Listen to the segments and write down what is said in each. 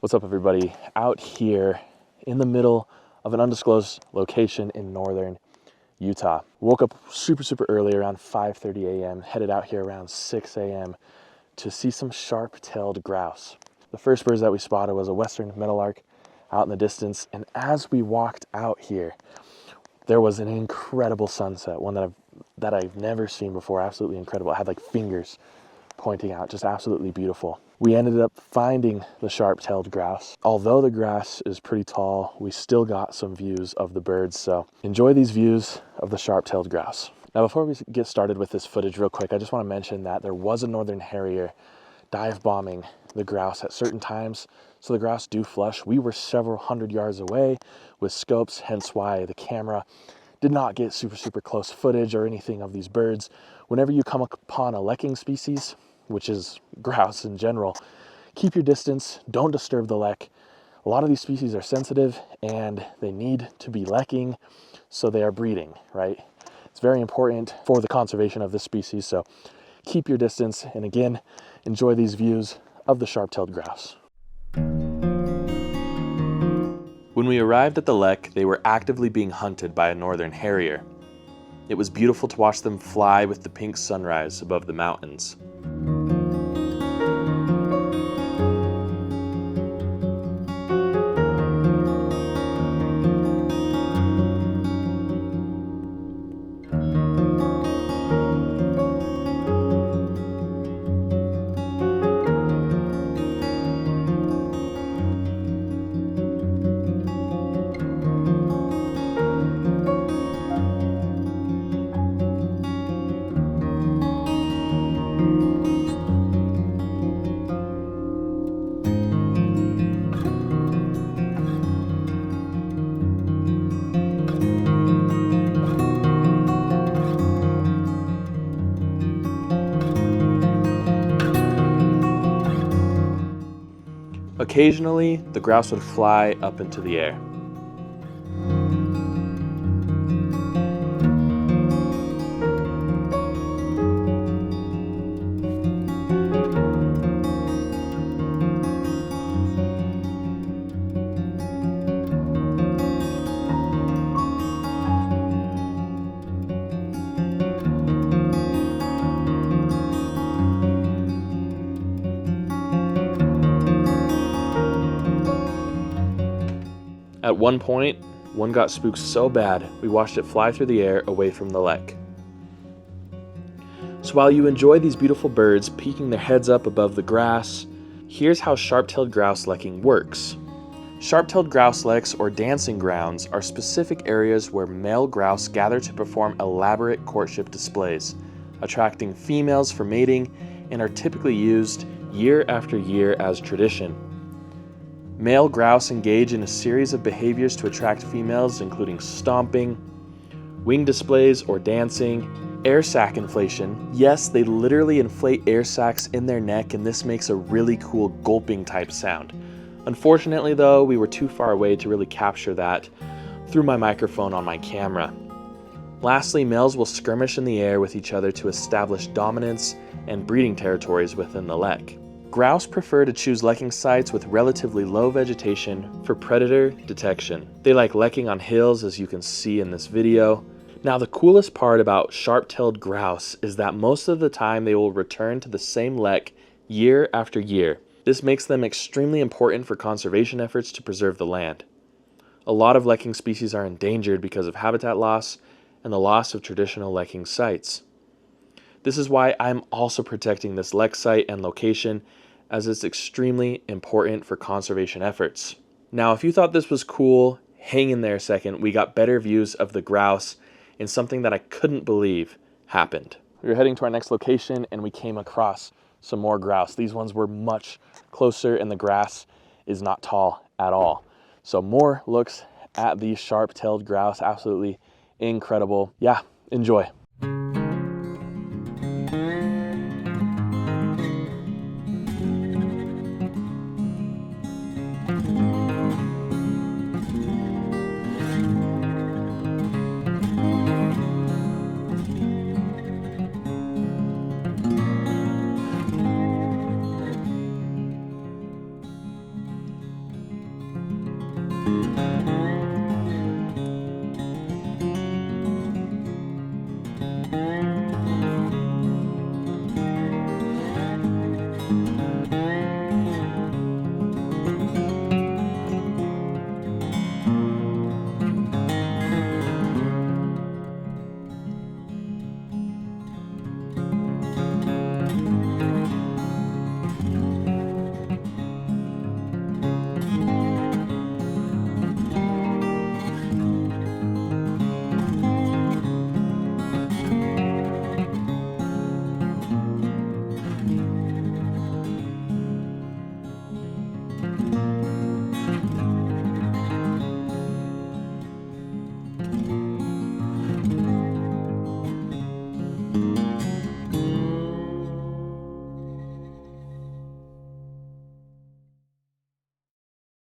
What's up, everybody? Out here in the middle of an undisclosed location in northern Utah. Woke up super early around 5:30 a.m., headed out here around 6 a.m. to see some sharp-tailed grouse. The first birds that we spotted was a western meadowlark out in the distance, and as we walked out here, there was an incredible sunset, one that I've never seen before. Absolutely incredible. It had like fingers pointing out, just absolutely beautiful. We ended up finding the sharp-tailed grouse. Although the grass is pretty tall, we still got some views of the birds, so enjoy these views of the sharp-tailed grouse. Now, before we get started with this footage real quick, I just want to mention that there was a northern harrier dive bombing the grouse at certain times, so the grouse do flush. We were several hundred yards away with scopes, hence why the camera did not get super close footage or anything of these birds. Whenever you come upon a lekking species, which is grouse in general, keep your distance, don't disturb the lek. A lot of these species are sensitive and they need to be lekking, so they are breeding, right? It's very important for the conservation of this species, so keep your distance, and again, enjoy these views of the sharp-tailed grouse. When we arrived at the lek, they were actively being hunted by a northern harrier. It was beautiful to watch them fly with the pink sunrise above the mountains. Occasionally, the grouse would fly up into the air. At one point, one got spooked so bad, we watched it fly through the air away from the lek. So while you enjoy these beautiful birds peeking their heads up above the grass, here's how sharp-tailed grouse lekking works. Sharp-tailed grouse leks, or dancing grounds, are specific areas where male grouse gather to perform elaborate courtship displays, attracting females for mating, and are typically used year after year as tradition. Male grouse engage in a series of behaviors to attract females, including stomping, wing displays or dancing, air sac inflation. Yes, they literally inflate air sacs in their neck, and this makes a really cool gulping type sound. Unfortunately though, we were too far away to really capture that through my microphone on my camera. Lastly, males will skirmish in the air with each other to establish dominance and breeding territories within the lek. Grouse prefer to choose lekking sites with relatively low vegetation for predator detection. They like lekking on hills, as you can see in this video. Now, the coolest part about sharp-tailed grouse is that most of the time they will return to the same lek year after year. This makes them extremely important for conservation efforts to preserve the land. A lot of lekking species are endangered because of habitat loss and the loss of traditional lekking sites. This is why I'm also protecting this lek site and location, as it's extremely important for conservation efforts. Now, if you thought this was cool, hang in there a second. We got better views of the grouse, and something that I couldn't believe happened. We were heading to our next location and we came across some more grouse. These ones were much closer and the grass is not tall at all. So more looks at these sharp-tailed grouse. Absolutely incredible. Yeah, enjoy.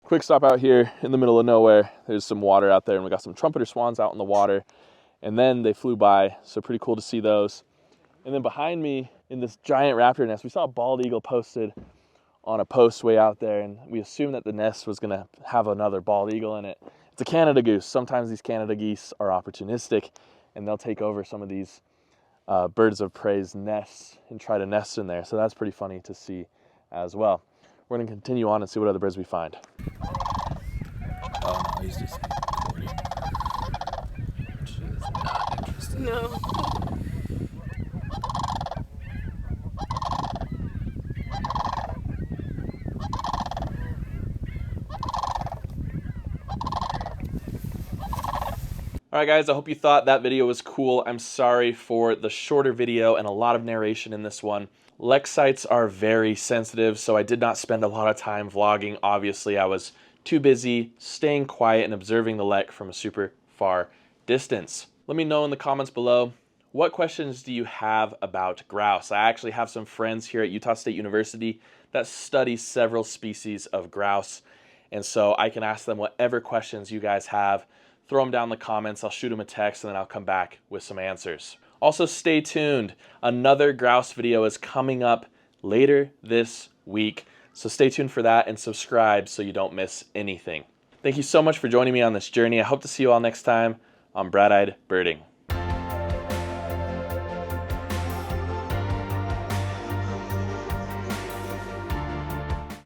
Quick stop out here in the middle of nowhere. There's some water out there, and we got some trumpeter swans out in the water, and then they flew by, so pretty cool to see those. And then behind me in this giant raptor nest, we saw a bald eagle posted on a post way out there, and we assumed that the nest was gonna have another bald eagle in it. It's a Canada goose. Sometimes these Canada geese are opportunistic, and they'll take over some of these birds of prey's nests and try to nest in there, so that's pretty funny to see as well. We're gonna continue on and see what other birds we find. Oh, no, he's just recording. She is not interested. No. All right, guys, I hope you thought that video was cool. I'm sorry for the shorter video and a lot of narration in this one. Lek sites are very sensitive, so I did not spend a lot of time vlogging. Obviously, I was too busy staying quiet and observing the lek from a super far distance. Let me know in the comments below, what questions do you have about grouse? I actually have some friends here at Utah State University that study several species of grouse, and so I can ask them whatever questions you guys have. Throw them down in the comments, I'll shoot them a text, and then I'll come back with some answers. Also, stay tuned. Another grouse video is coming up later this week, so stay tuned for that and subscribe so you don't miss anything. Thank you so much for joining me on this journey. I hope to see you all next time on Bright-Eyed Birding.